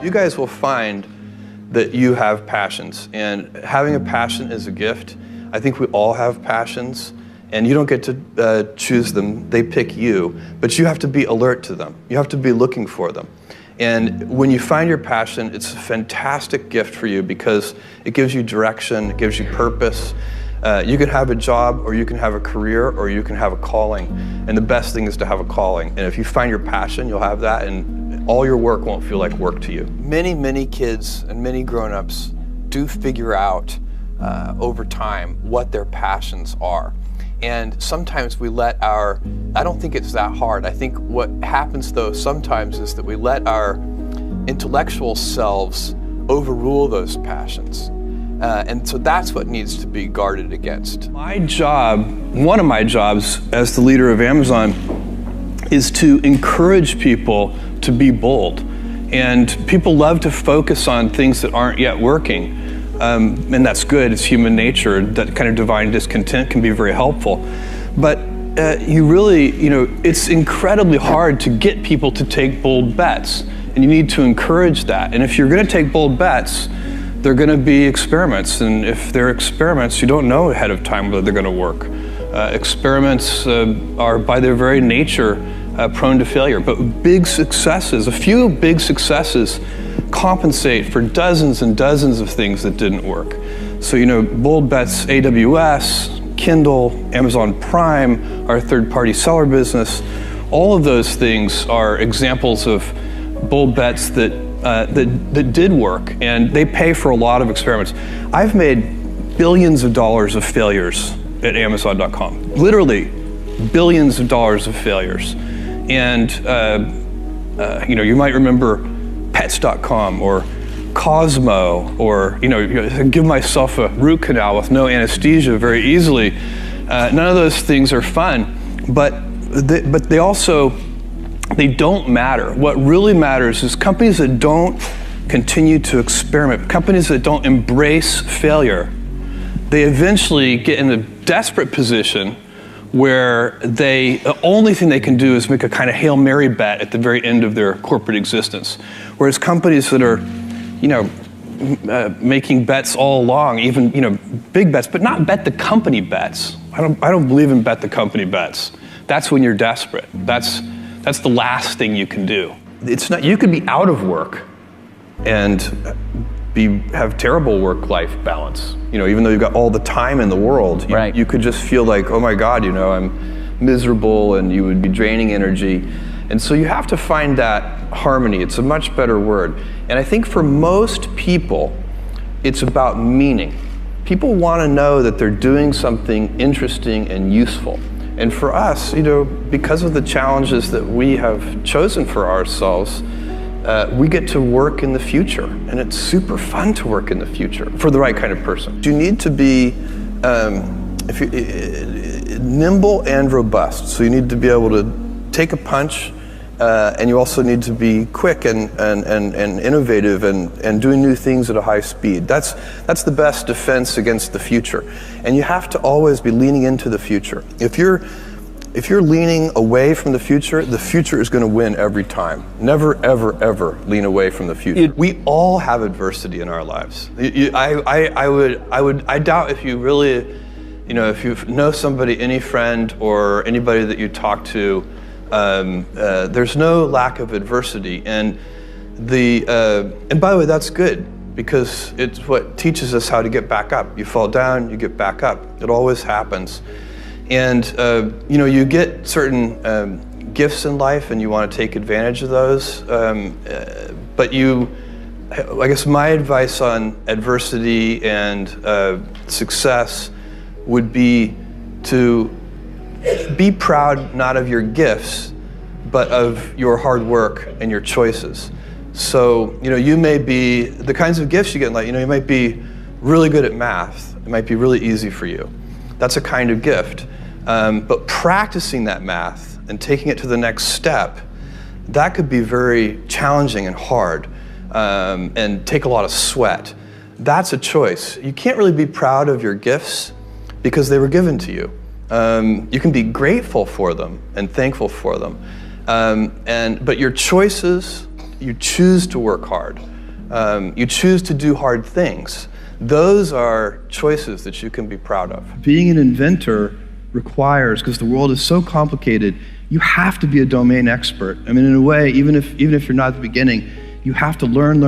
You guys will find that you have passions, and having a passion is a gift. I think we all have passions, and you don't get to choose them, they pick you, but you have to be alert to them. You have to be looking for them. And when you find your passion, it's a fantastic gift for you because it gives you direction, it gives you purpose. You can have a job, or you can have a career, or you can have a calling. And the best thing is to have a calling. And if you find your passion, you'll have that, and all your work won't feel like work to you. Many kids and many grown-ups do figure out over time what their passions are. And sometimes we let I don't think it's that hard. I think what happens though sometimes is that we let our intellectual selves overrule those passions. And so that's what needs to be guarded against. My job, one of my jobs as the leader of Amazon, is to encourage people to be bold. And people love to focus on things that aren't yet working. And that's good, it's human nature. That kind of divine discontent can be very helpful. But you really, it's incredibly hard to get people to take bold bets. And you need to encourage that. And if you're gonna take bold bets, they're gonna be experiments. And if they're experiments, you don't know ahead of time whether they're gonna work. Experiments are by their very nature prone to failure, but big successes, a few big successes compensate for dozens and dozens of things that didn't work. So, bold bets, AWS, Kindle, Amazon Prime, our third-party seller business, all of those things are examples of bold bets that did work, and they pay for a lot of experiments. I've made billions of dollars of failures at Amazon.com, literally billions of dollars of failures. And you might remember Pets.com or Cosmo, or give myself a root canal with no anesthesia very easily. None of those things are fun, but they don't matter. What really matters is companies that don't continue to experiment, companies that don't embrace failure. They eventually get in a desperate position where the only thing they can do is make a kind of Hail Mary bet at the very end of their corporate existence. Whereas companies that are, making bets all along, even, big bets, but not bet the company bets. I don't believe in bet the company bets. That's when you're desperate. That's the last thing you can do. It's not, you could be out of work and have terrible work-life balance. Even though you've got all the time in the world, you could just feel like, oh my God, I'm miserable, and you would be draining energy. And so you have to find that harmony. It's a much better word. And I think for most people, it's about meaning. People want to know that they're doing something interesting and useful. And for us, because of the challenges that we have chosen for ourselves, we get to work in the future, and it's super fun to work in the future for the right kind of person. You need to be nimble and robust. So you need to be able to take a punch, and you also need to be quick and innovative and doing new things at a high speed. That's the best defense against the future. And you have to always be leaning into the future. If you're leaning away from the future is going to win every time. Never, ever, ever lean away from the future. We all have adversity in our lives. I doubt if you really, if you know somebody, any friend or anybody that you talk to, there's no lack of adversity. And by the way, that's good, because it's what teaches us how to get back up. You fall down, you get back up. It always happens. And you get certain gifts in life, and you want to take advantage of those. But I guess my advice on adversity and success would be to be proud not of your gifts, but of your hard work and your choices. So you may be the kinds of gifts you get in life. You might be really good at math. It might be really easy for you. That's a kind of gift. But practicing that math and taking it to the next step, that could be very challenging and hard, and take a lot of sweat. That's a choice. You can't really be proud of your gifts because they were given to you. You can be grateful for them and thankful for them. But your choices, you choose to work hard. You choose to do hard things. Those are choices that you can be proud of. Being an inventor requires, because the world is so complicated, you have to be a domain expert. I mean, in a way, even if you're not at the beginning, you have to learn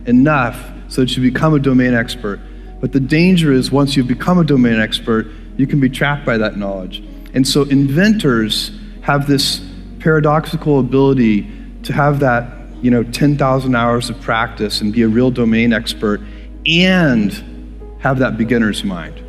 enough so that you become a domain expert. But the danger is once you become a domain expert, you can be trapped by that knowledge. And so inventors have this paradoxical ability to have that 10,000 hours of practice and be a real domain expert and have that beginner's mind.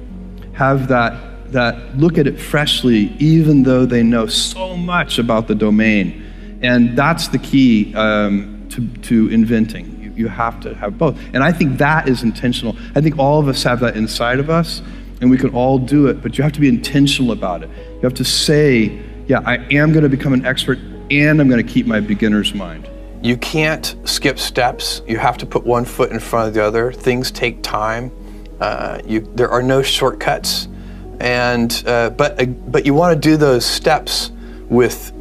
Have that look at it freshly, even though they know so much about the domain. And that's the key to inventing. You have to have both. And I think that is intentional. I think all of us have that inside of us, and we can all do it, but you have to be intentional about it. You have to say, yeah, I am going to become an expert, and I'm going to keep my beginner's mind. You can't skip steps. You have to put one foot in front of the other. Things take time. There are no shortcuts. And but you want to do those steps with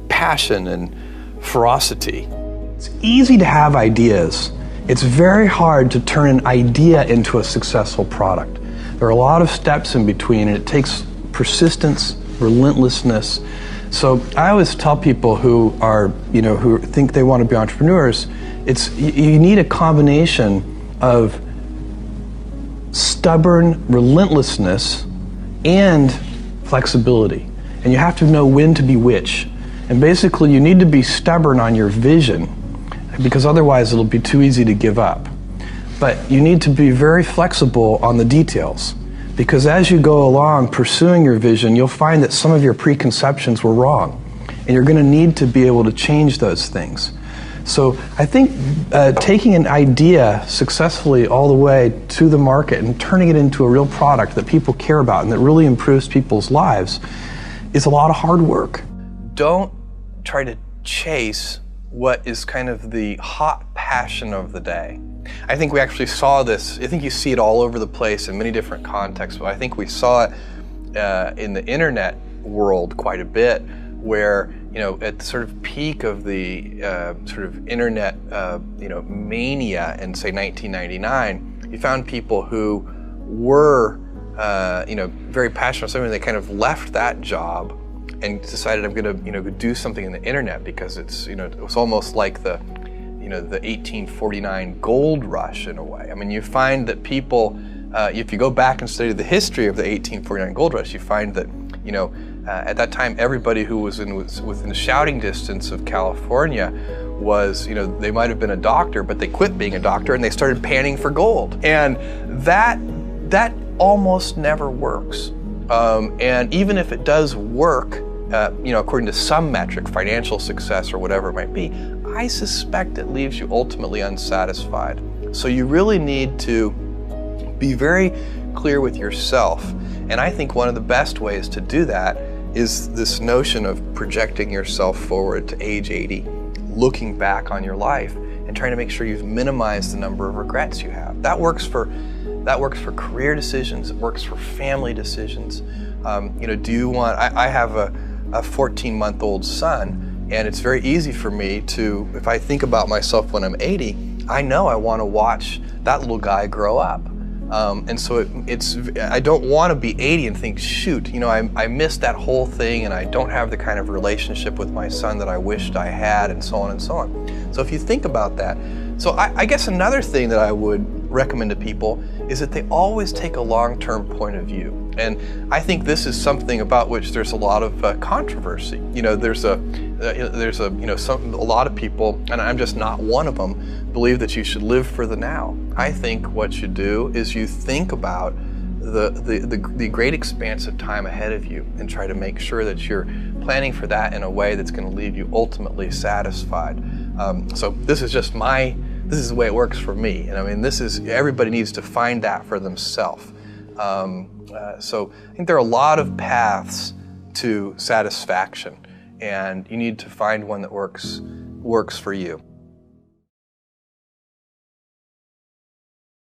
passion and ferocity. It's easy to have ideas. It's very hard to turn an idea into a successful product. There are a lot of steps in between, and it takes persistence, relentlessness. So I always tell people who are who think they want to be entrepreneurs, you need a combination of stubborn relentlessness and flexibility. And you have to know when to be which. And basically you need to be stubborn on your vision, because otherwise it'll be too easy to give up. But you need to be very flexible on the details, because as you go along pursuing your vision, you'll find that some of your preconceptions were wrong, and you're going to need to be able to change those things. So I think taking an idea successfully all the way to the market and turning it into a real product that people care about and that really improves people's lives is a lot of hard work. Don't try to chase what is kind of the hot passion of the day. I think we actually saw this. I think you see it all over the place in many different contexts, but I think we saw it in the internet world quite a bit, where at the sort of peak of the sort of internet mania in, say, 1999, you found people who were very passionate about something. They kind of left that job and decided, I'm going to do something in the internet, because it's it was almost like the the 1849 gold rush in a way. I mean, you find that people, if you go back and study the history of the 1849 gold rush, you find that at that time everybody who was within shouting distance of California was, they might have been a doctor, but they quit being a doctor and they started panning for gold. And that almost never works. And even if it does work, according to some metric, financial success or whatever it might be, I suspect it leaves you ultimately unsatisfied. So you really need to be very clear with yourself. And I think one of the best ways to do that is this notion of projecting yourself forward to age 80, looking back on your life and trying to make sure you've minimized the number of regrets you have. That works for career decisions. It works for family decisions. Do you want? I have a 14-month-old son, and it's very easy for me to, if I think about myself when I'm 80, I know I want to watch that little guy grow up. And so I don't want to be 80 and think, shoot, I missed that whole thing, and I don't have the kind of relationship with my son that I wished I had, and so on and so on. So if you think about that, so I guess another thing that I would recommend to people is that they always take a long-term point of view. And I think this is something about which there's a lot of controversy. There's a lot of people, and I'm just not one of them, believe that you should live for the now. I think what you do is you think about the great expanse of time ahead of you and try to make sure that you're planning for that in a way that's going to leave you ultimately satisfied. So this is just this is the way it works for me. And I mean, everybody needs to find that for themselves. So I think there are a lot of paths to satisfaction, and you need to find one that works for you.